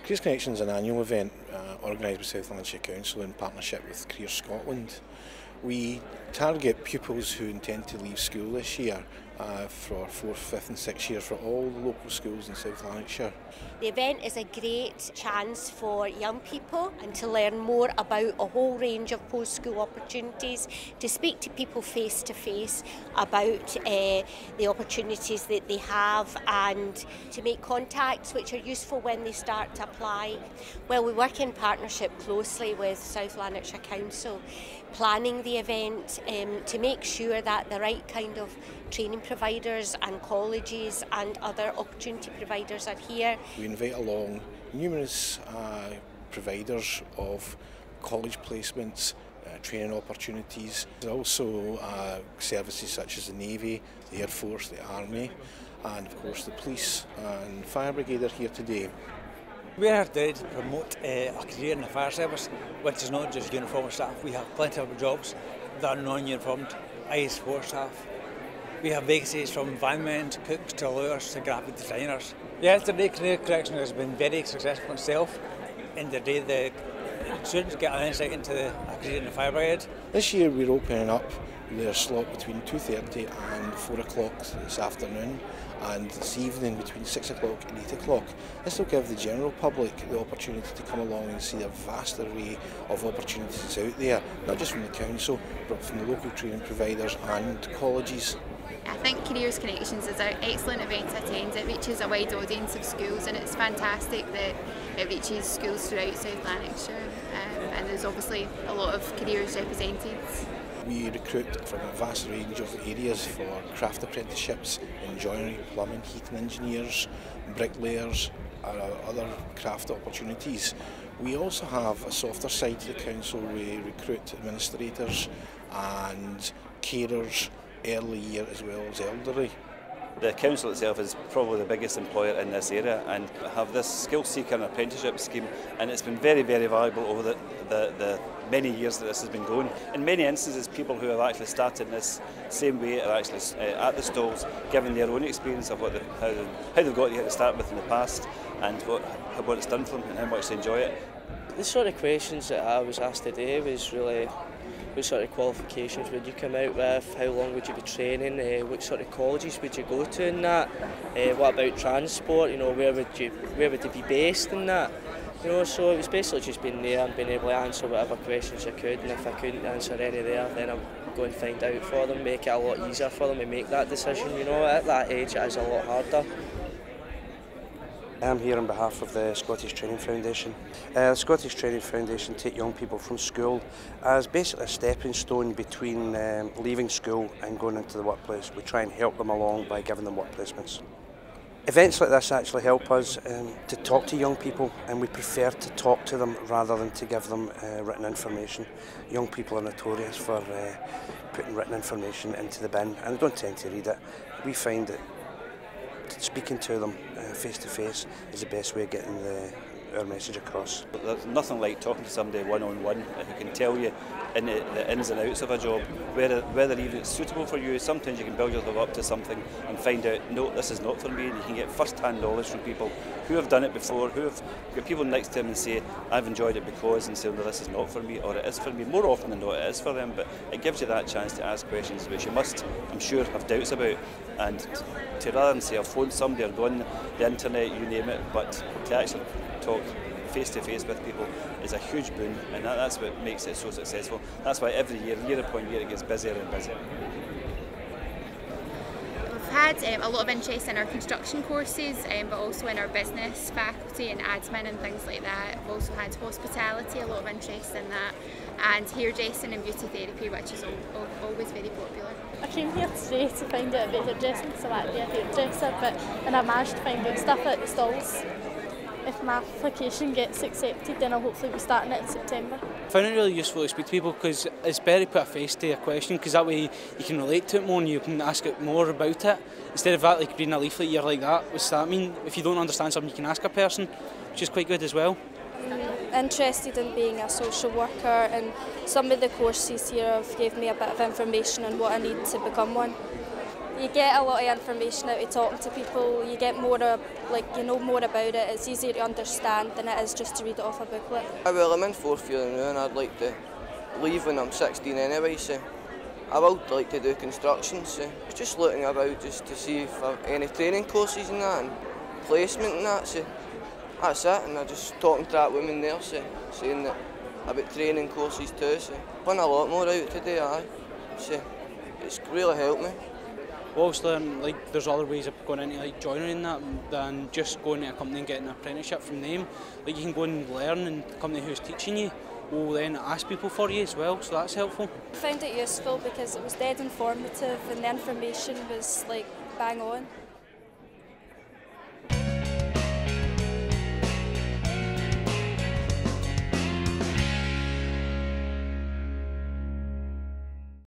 Careers Connection is an annual event organised by South Lanarkshire Council in partnership with Careers Scotland. We target pupils who intend to leave school this year for 4th, 5th and 6th year for all the local schools in South Lanarkshire. The event is a great chance for young people and to learn more about a whole range of post-school opportunities, to speak to people face to face about the opportunities that they have and to make contacts which are useful when they start to apply. Well, we work in partnership closely with South Lanarkshire Council, planning the event to make sure that the right kind of training providers and colleges and other opportunity providers are here. We invite along numerous providers of college placements, training opportunities, also services such as the Navy, the Air Force, the Army and of course the police and fire brigade are here today. We are here to promote a career in the fire service, which is not just uniformed staff. We have plenty of jobs that are non-uniformed, i.e. support staff. We have vacancies from vanmen to cooks to lawyers to graphic designers. Yesterday, Career Connection has been very successful itself. In the day, the students get an insight into a career in the fire brigade. This year we're opening up their slot between 2:30 and 4 o'clock this afternoon, and this evening between 6 o'clock and 8 o'clock. This will give the general public the opportunity to come along and see the vast array of opportunities out there, not just from the council but from the local training providers and colleges. I think Careers Connections is an excellent event to attend. It reaches a wide audience of schools and it's fantastic that it reaches schools throughout South Lanarkshire and there's obviously a lot of careers represented. We recruit from a vast range of areas for craft apprenticeships in joinery, plumbing, heating engineers, bricklayers, other craft opportunities. We also have a softer side to the council. We recruit administrators and carers, early year as well as elderly. The council itself is probably the biggest employer in this area and have this skill seeker and apprenticeship scheme, and it's been very, very valuable over the many years that this has been going. In many instances, people who have actually started in this same way are actually at the stalls giving their own experience of how they've got here to start with in the past and what it's done for them and how much they enjoy it. The sort of questions that I was asked today was really what sort of qualifications would you come out with, how long would you be training, what sort of colleges would you go to in that, what about transport, you know, where would you be based in that. You know, so it was basically just being there and being able to answer whatever questions I could, and if I couldn't answer any there, then I'll go and find out for them, make it a lot easier for them to make that decision. You know, at that age it is a lot harder. I'm here on behalf of the Scottish Training Foundation. The Scottish Training Foundation take young people from school as basically a stepping stone between leaving school and going into the workplace. We try and help them along by giving them work placements. Events like this actually help us to talk to young people, and we prefer to talk to them rather than to give them written information. Young people are notorious for putting written information into the bin and they don't tend to read it. We find that speaking to them face to face is the best way of getting our message across. There's nothing like talking to somebody one-on-one who can tell you the ins and outs of a job, whether even it's suitable for you. Sometimes you can build yourself up to something and find out, no, this is not for me, and you can get first-hand knowledge from people who have done it before, who have got people next to them and say, I've enjoyed it because, and say, no, this is not for me, or it is for me. More often than not, it is for them, but it gives you that chance to ask questions which you must, I'm sure, have doubts about, and to rather than say, I've phoned somebody or go on the internet, you name it, but to actually talk face to face with people is a huge boon, and that's what makes it so successful. That's why every year upon year, it gets busier and busier. We've had a lot of interest in our construction courses, but also in our business faculty and admin and things like that. We've also had hospitality, a lot of interest in that, and hairdressing and beauty therapy, which is always very popular. I came here today to find out about hairdressing, so I want to be a hairdresser, and I managed to find out stuff at the stalls. If my application gets accepted, then I'll hopefully be starting it in September. I found it really useful to speak to people because it's better to put a face to a question, because that way you can relate to it more and you can ask it more about it. Instead of that, like reading a leaflet, you're like that. What's that mean? If you don't understand something, you can ask a person, which is quite good as well. Interested in being a social worker, and some of the courses here have gave me a bit of information on what I need to become one. You get a lot of information out of talking to people. You get more, you know more about it. It's easier to understand than it is just to read it off a booklet. Well, I'm in 4th year now and I'd like to leave when I'm 16 anyway, so I would like to do construction, so I was just looking about just to see if there are any training courses and that, and placement and that, so that's it. And I just talking to that woman there, so saying that about training courses too, so I've done a lot more out today, so it's really helped me. Obviously, there's other ways of going into joinery and that than just going to a company and getting an apprenticeship from them. You can go and learn, and the company who's teaching you will then ask people for you as well, so that's helpful. I found it useful because it was dead informative and the information was bang on.